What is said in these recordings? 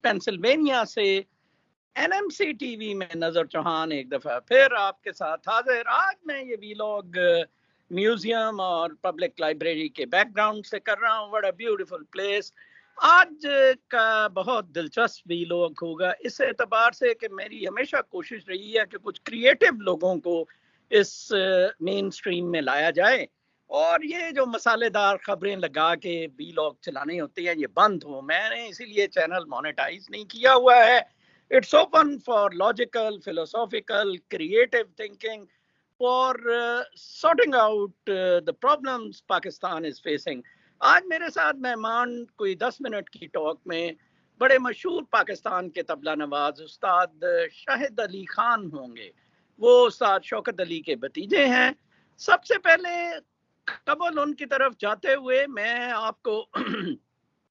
Pennsylvania से NMC TV में नजर चौहान एक दफा फिर आपके साथ हाजिर। आज मैं ये वीलॉग म्यूजियम और पब्लिक लाइब्रेरी के बैकग्राउंड से कर रहा हूँ। What a beautiful place. आज का बहुत दिलचस्प वीलॉग होगा इस एतबार से कि मेरी हमेशा कोशिश रही है कि कुछ क्रिएटिव लोगों को इस मेन स्ट्रीम में लाया जाए और ये जो मसालेदार खबरें लगा के वीलॉग चलाने होते हैं ये बंद हो। मैंने इसीलिए चैनल मोनेटाइज नहीं किया हुआ है। It's open for logical, philosophical, creative thinking, for sorting out the problems Pakistan is facing. आज मेरे साथ मेहमान कोई 10 मिनट की टॉक में बड़े मशहूर पाकिस्तान के तबला नवाज उस्ताद शाहिद अली खान होंगे। वो उस्ताद शौकत अली के भतीजे हैं। सबसे पहले कबल उनकी तरफ जाते हुए मैं आपको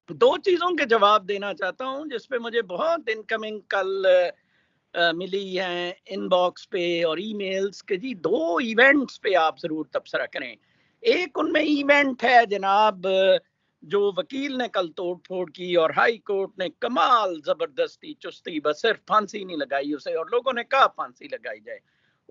दो चीजों के जवाब देना चाहता हूं जिस पे मुझे बहुत इनकमिंग कल मिली हैं इनबॉक्स पे और ईमेल्स के जी दो इवेंट्स पे आप जरूर तबसरा करें। एक उनमें इवेंट है जनाब जो वकील ने कल तोड़ फोड़ की और हाई कोर्ट ने कमाल जबरदस्ती चुस्ती बस सिर्फ फांसी नहीं लगाई उसे और लोगों ने कहा फांसी लगाई जाए।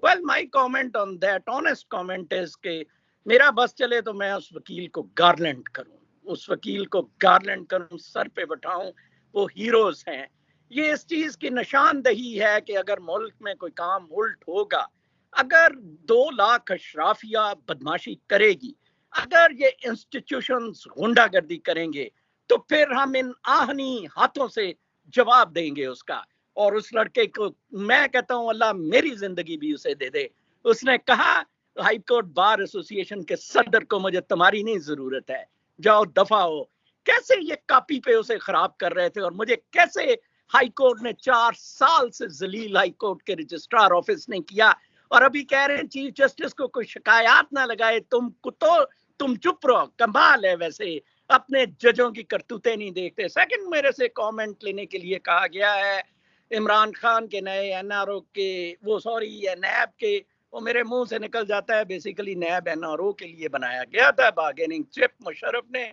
Well my comment on that honest comment is के मेरा बस चले तो मैं उस वकील को गार्लैंड करूं, उस वकील को गार्लैंड करूं, सर पे बैठाऊं। वो हीरोज हैं। ये इस चीज की निशानदही है कि अगर मुल्क में कोई काम उल्ट होगा, अगर 2 लाख अशराफिया बदमाशी करेगी, अगर ये इंस्टीट्यूशंस गुंडागर्दी करेंगे तो फिर हम इन आहनी हाथों से जवाब देंगे उसका। और उस लड़के को मैं कहता हूं अल्लाह मेरी जिंदगी भी उसे दे दे। उसने कहा हाई कोर्ट बार एसोसिएशन के सदर को मुझे तुम्हारी नहीं जरूरत है, जाओ दफा हो। कैसे ये कॉपी पे उसे खराब कर रहे थे और मुझे कैसे हाई कोर्ट ने 4 साल से जलील हाई कोर्ट के रजिस्ट्रार ऑफिस ने किया और अभी कह रहे हैं चीफ जस्टिस को कोई शिकायत ना लगाए। तुम चुप रहो। कमाल है। वैसे अपने जजों की करतूतें नहीं देखते। सेकंड मेरे से कमेंट लेने के लिए कहा गया है इमरान खान के नए एनआरओ के वो सॉरी नैब के वो मेरे मुंह से निकल जाता है। बेसिकली नैब एनआरओ के लिए बनाया गया था बार्गेनिंग चिप मुशर्रफ ने।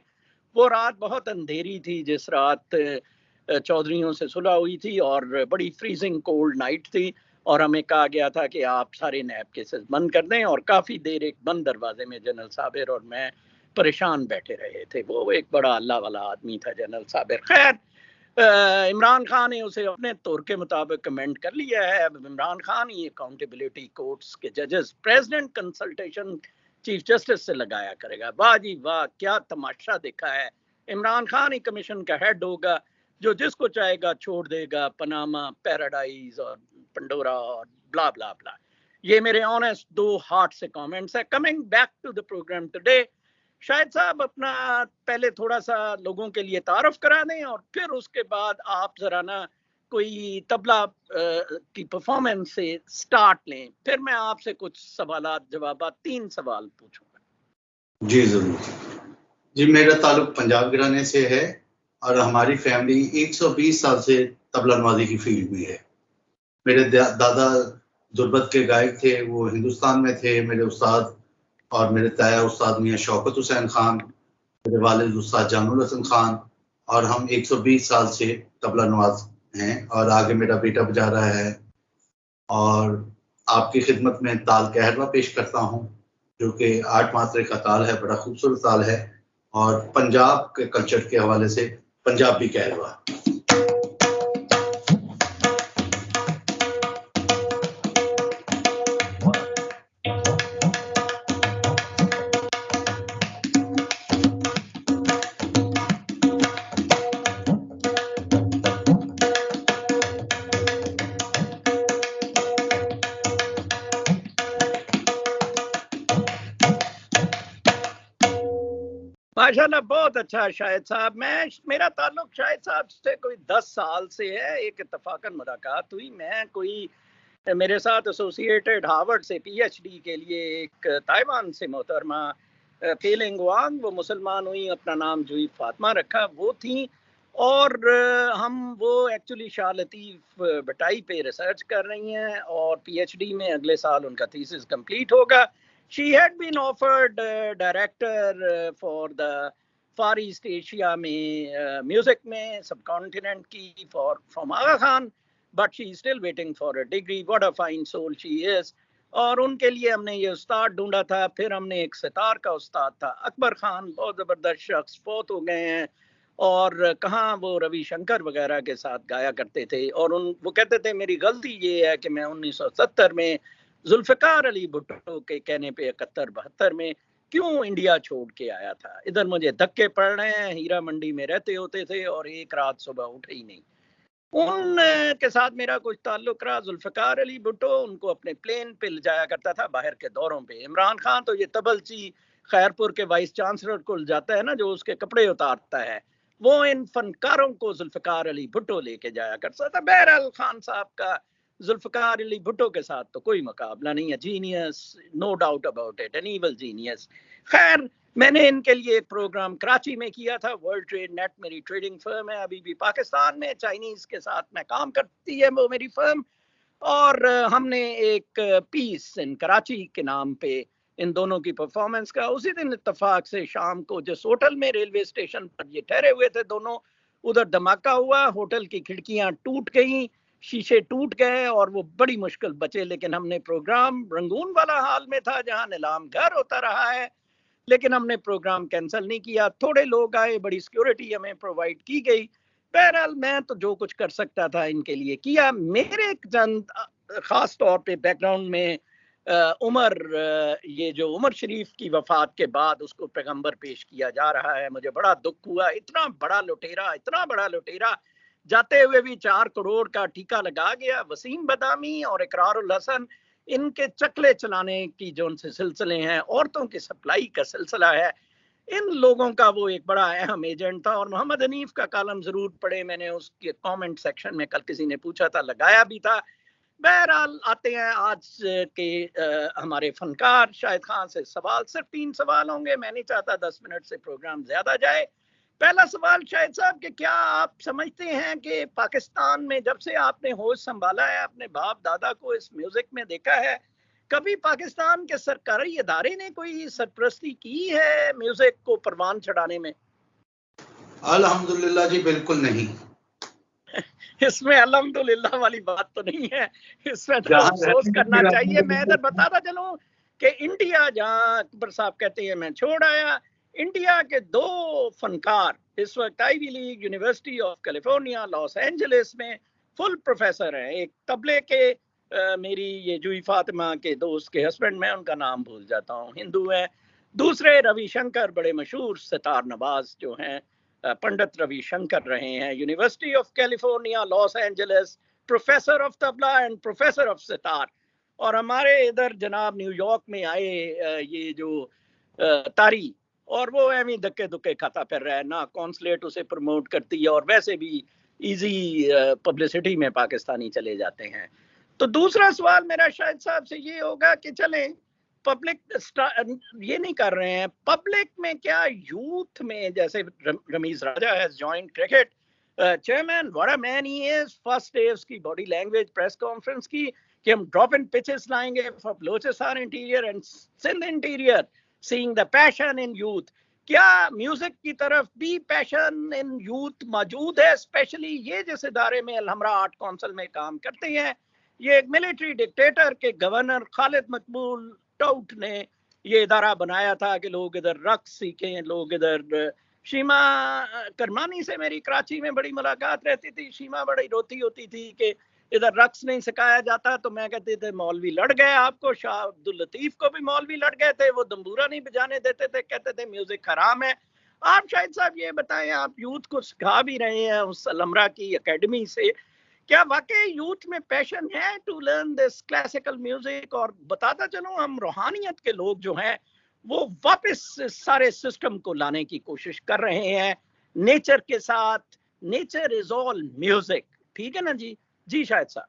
वो रात बहुत अंधेरी थी जिस रात चौधरियों से सुलह हुई थी और बड़ी फ्रीजिंग कोल्ड नाइट थी और हमें कहा गया था कि आप सारे नैब केसेस बंद कर दें और काफ़ी देर एक बंद दरवाजे में जनरल साबिर और मैं परेशान बैठे रहे थे। वो एक बड़ा अल्लाह वाला आदमी था जनरल साबिर। खैर इमरान खान ने उसे अपने तौर के मुताबिक कमेंट कर लिया है। अब इमरान खान ही अकाउंटेबिलिटी कोर्ट्स के जजेस प्रेसिडेंट कंसल्टेशन चीफ जस्टिस से लगाया करेगा। वाह जी वाह, क्या तमाशा देखा है। इमरान खान ही कमीशन का हेड होगा जो जिसको चाहेगा छोड़ देगा, पनामा, पैराडाइज और पंडोरा और ब्ला ब्ला ब्ला। ये मेरे ऑनेस्ट 2 हार्ट से कमेंट्स है। Coming back to the programme today, शायद साहब अपना पहले थोड़ा सा लोगों के लिए तारुफ करा दें और फिर उसके बाद आप जरा ना कोई तबला की परफॉर्मेंस से स्टार्ट लें, फिर मैं आपसे कुछ सवालात जवाबात 3 सवाल पूछूंगा। जी जरूर जी। मेरा ताल्लुक पंजाब घराने से है और हमारी फैमिली 120 साल से तबला नवाजी की फील्ड में है। मेरे दादा दुर्बत के गायक थे, वो हिंदुस्तान में थे। मेरे उस्ताद और मेरे ताया उस्ताद मियाँ शौकत हुसैन खान, मेरे वालिद उस्ताद जानुल हसन खान और हम 120 साल से तबला नवाज हैं और आगे मेरा बेटा बजा रहा है। और आपकी खिदमत में ताल कहरवा पेश करता हूँ जो कि 8 मात्रे का ताल है, बड़ा खूबसूरत ताल है और पंजाब के कल्चर के हवाले से पंजाबी कहरवा। माशाल्लाह बहुत अच्छा शाहिद साहब। मेरा ताल्लुक शाहिद साहब से कोई 10 साल से है। एक इत्तफाकन मुलाकात हुई। मैं कोई मेरे साथ एसोसिएटेड हार्वर्ड से पीएचडी के लिए एक ताइवान से मोहतरमा पेलिंग वांग, वो मुसलमान हुई, अपना नाम जुई फातिमा रखा, वो थी। और हम वो एक्चुअली शाह लतीफ़ बटाई पे रिसर्च कर रही हैं और पीएचडी में अगले साल उनका थीसिस कंप्लीट होगा। She had been offered director for the far East Asia में म्यूजिक में सब कॉन्टिनेंट की from Aga Khan, but she is still waiting for a degree. What a fine soul she is. और उनके लिए हमने ये उस्ताद ढूंढा था. फिर हमने एक सितार का उस्ताद था अकबर खान, बहुत ज़बरदस्त शख्स, फौत हो गए हैं. और कहाँ वो रविशंकर वगैरह के साथ गाया करते थे. और वो कहते थे मेरी गलती ये है कि मैं 1970 में जुल्फ़िकार अली भुट्टो के कहने पे 71-72 में क्यों इंडिया छोड़ के आया था. इधर मुझे धक्के पड़ रहे हैं, हीरा मंडी में रहते होते थे और एक रात सुबह उठे ही नहीं. उन के साथ मेरा कुछ ताल्लुक रहा. जुल्फ़िकार अली भुट्टो उनको अपने प्लेन पे ले जाया करता था बाहर के दौरों पे. इमरान खान तो ये तबलची खैरपुर के वाइस चांसलर को जाता है ना, जो उसके कपड़े उतारता है, वो इन फनकारों को जुल्फ़िकार अली भुट्टो लेके जाया करता था. बहरहाल खान साहब का जुल्फ़िकार अली भुट्टो के साथ तो कोई मुकाबला नहीं है. Genius, no doubt about it, an evil genius. खैर, मैंने इनके लिए एक प्रोग्राम कराची में किया था. वर्ल्ड ट्रेड नेट मेरी ट्रेडिंग फर्म है, अभी भी पाकिस्तान में. चाइनीज के साथ मैं काम करती है वो मेरी फर्म. और हमने एक पीस इन कराची के नाम पे इन दोनों की परफॉर्मेंस का. उसी दिन इत्तेफाक से शाम को जिस होटल में रेलवे स्टेशन पर ये ठहरे हुए थे दोनों, उधर धमाका हुआ. होटल की खिड़कियां टूट गई, शीशे टूट गए और वो बड़ी मुश्किल बचे. लेकिन हमने प्रोग्राम रंगून वाला हाल में था जहां नीलाम घर होता रहा है, लेकिन हमने प्रोग्राम कैंसिल नहीं किया. थोड़े लोग आए, बड़ी सिक्योरिटी हमें प्रोवाइड की गई. बहरहाल मैं तो जो कुछ कर सकता था इनके लिए किया. मेरे चंद खास तौर पे बैकग्राउंड में उमर, ये जो उमर शरीफ की वफात के बाद उसको पैगंबर पेश किया जा रहा है. मुझे बड़ा दुख हुआ. इतना बड़ा लुटेरा, इतना बड़ा लुटेरा, जाते हुए भी 4 करोड़ का टीका लगा गया. वसीम बदामी और इकरारुल हसन, इनके चकले चलाने की जो उनसे सिलसिले हैं, औरतों की सप्लाई का सिलसिला है, इन लोगों का वो एक बड़ा अहम एजेंट था. और मोहम्मद हनीफ का कॉलम जरूर पढ़े, मैंने उसके कमेंट सेक्शन में कल किसी ने पूछा था, लगाया भी था. बहरहाल आते हैं आज के हमारे फनकार शाहिद खान से सवाल. सिर्फ 3 सवाल होंगे. मैं नहीं चाहता 10 मिनट से प्रोग्राम ज्यादा जाए. पहला सवाल शाहिद साहब कि क्या आप समझते हैं कि पाकिस्तान में जब से आपने होश संभाला है, अपने बाप दादा को इस म्यूजिक में देखा है, कभी पाकिस्तान के सरकारी इदारे ने कोई सरपरस्ती की है म्यूजिक को परवान चढ़ाने में? अल्हम्दुलिल्लाह जी, बिल्कुल नहीं. इसमें अल्हम्दुलिल्लाह वाली बात तो नहीं है, इसमें तो अफसोस करना चाहिए. मैं इधर बताता चलूं कि इंडिया, जहां अकबर साहब कहते हैं मैं छोड़ आया, इंडिया के 2 फनकार इस वक्त Ivy League University of California Los Angeles में फुल प्रोफेसर हैं. एक तबले के मेरी ये जूही फातिमा के दोस्त के हस्बैंड, मैं उनका नाम भूल जाता हूँ, हिंदू हैं. दूसरे रविशंकर, बड़े मशहूर सितार नवाज जो हैं, पंडित रविशंकर रहे हैं, university of California Los Angeles, professor of tabla and professor of sitar. और हमारे इधर जनाब न्यूयॉर्क में आए ये जो तारी, और वो एवं धक्के धुक्के खाता फिर रहा है ना. कॉन्सुलेट उसे प्रमोट करती है और वैसे भी इजी पब्लिसिटी में पाकिस्तानी चले जाते हैं. तो दूसरा सवाल मेरा शाहिद साहब से ये होगा कि चलें पब्लिक ये नहीं कर रहे हैं, पब्लिक में क्या यूथ में, जैसे Ramiz Raja has joined cricket chairman, what a man he is. First day उसकी बॉडी लैंग्वेज प्रेस कॉन्फ्रेंस की कि हम ड्रॉप इन पिचेस लाएंगे for Balochistan interior and Sindh interior, seeing the passion in youth. क्या म्यूजिक की तरफ भी पैशन इन यूथ मौजूद है, स्पेशली ये जिस इदारे में अलहमरा आर्ट काउंसिल में काम करते हैं? ये एक मिलिट्री डिक्टेटर के गवर्नर खालिद मकबूल टाउट ने ये इदारा बनाया था कि लोग इधर रक्स सीखें, लोग इधर. शीमा करमानी से मेरी कराची में बड़ी मुलाकात रहती थी. शीमा बड़ी रोती होती थी कि इधर रक्स नहीं सिखाया जाता. तो मैं कहते थे मौलवी लड़ गए आपको, शाह अब्दुल लतीफ को भी मौलवी लड़ गए थे, वो दंबूरा नहीं बजाने देते थे, कहते थे म्यूजिक हराम है. आप शाहिद साहब ये बताएं, आप यूथ को सिखा भी रहे हैं उस अलहमरा की एकेडमी से, क्या वाकई यूथ में पैशन है to learn this classical music? और बताता चलूं, हम रूहानियत के लोग जो हैं वो वापस सारे सिस्टम को लाने की कोशिश कर रहे हैं नेचर के साथ. नेचर इज ऑल म्यूजिक, ठीक है ना जी? जी शाहिद साहब.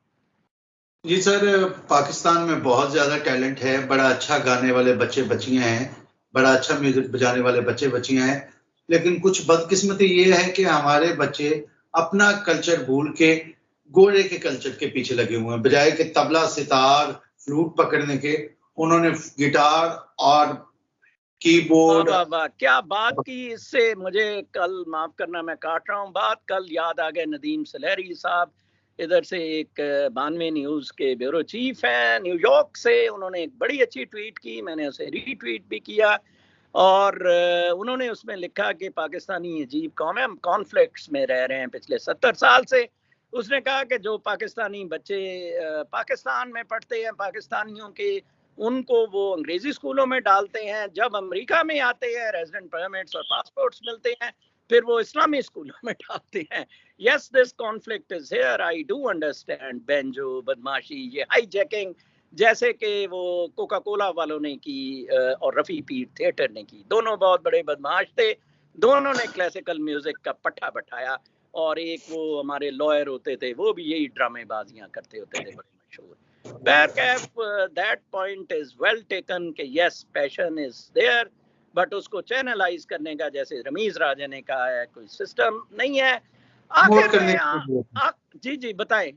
जी सर, पाकिस्तान में बहुत ज्यादा टैलेंट है. बड़ा अच्छा गाने वाले बच्चे बच्चियां हैं, बड़ा अच्छा म्यूजिक बजाने वाले बच्चे बच्चियां हैं. लेकिन कुछ बदकिस्मती ये है कि हमारे बच्चे अपना कल्चर भूल के गोरे के कल्चर के पीछे लगे हुए हैं. बजाय के तबला, सितार, फ्लूट पकड़ने के, उन्होंने गिटार और कीबोर्ड। वाह वाह, क्या बात की। इससे मुझे कल, माफ करना मैं काट रहा हूँ बात, कल याद आ गए नदीम सलेहरी साहब, इधर से एक 92 न्यूज के ब्यूरो चीफ हैं न्यूयॉर्क से। उन्होंने एक बड़ी अच्छी ट्वीट की, मैंने उसे रीट्वीट भी किया, और उन्होंने उसमें लिखा कि पाकिस्तानी अजीब कौम है, हम कॉन्फ्लिक्ट्स में रह रहे हैं पिछले 70 साल से। उसने कहा कि जो पाकिस्तानी बच्चे पाकिस्तान में पढ़ते हैं, पाकिस्तानियों के, उनको वो अंग्रेजी स्कूलों में डालते हैं, जब अमेरिका में आते हैं रेजिडेंट परमिट्स और पासपोर्ट्स मिलते हैं, फिर वो इस्लामी स्कूलों में डालते हैं। Yes, this conflict is here, I do understand. बेंजो, बदमाशी, ये हाईजैकिंग, जैसे कि वो कोका कोला वालों ने की और रफ़ी पीर थिएटर ने की, दोनों बहुत बड़े बदमाश थे, दोनों ने क्लासिकल म्यूजिक का पट्टा बैठाया। और एक वो हमारे लॉयर होते थे, वो भी यही ड्रामेबाजियां करते होते थे, बड़े मशहूर। That point is well taken कि yes, passion is there, but उसको चैनलाइज करने का, जैसे रमीज राजा ने कहा है, कोई सिस्टम नहीं है। आखिर में जी जी बताएं।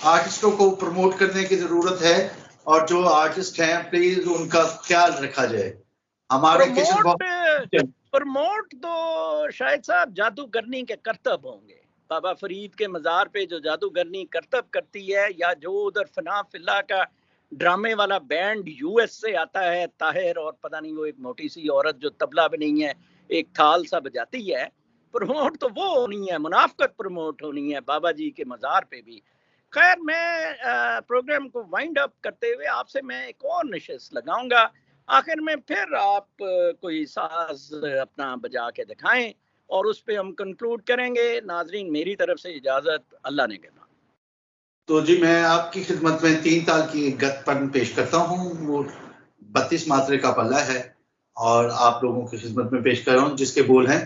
आर्टिस्टों को प्रमोट करने की जरूरत है, और जो आर्टिस्ट हैं प्लीज उनका ख्याल रखा जाए। हमारे प्रमोट तो शायद साहब जादूगरनी के करतब होंगे। बाबा फरीद के मज़ार पे जो जादूगरनी करतब करती है, या जो उधर फना फिल्ला का ड्रामे वाला बैंड यूएस से आता है, ताहिर, और पता नहीं वो एक मोटी सी औरत जो तबला भी नहीं है, एक थाल सा बजाती है, प्रमोट तो वो होनी है, मुनाफकत प्रमोट होनी है बाबा जी के मज़ार पे भी। खैर, मैं प्रोग्राम को वाइंड अप करते हुए आपसे मैं एक और नशिस्त लगाऊंगा। आखिर में फिर आप कोई साज अपना बजा के दिखाएं और उस पे हम कंक्लूड करेंगे। नाजरीन, मेरी तरफ से इजाजत, अल्लाह ने कहना। तो जी, मैं आपकी खिदमत में 3 ताल की गतपन पेश करता हूँ। वो 32 मात्रे का पल्ला है, और आप लोगों की खिदमत में पेश कर रहा हूँ, जिसके बोल हैं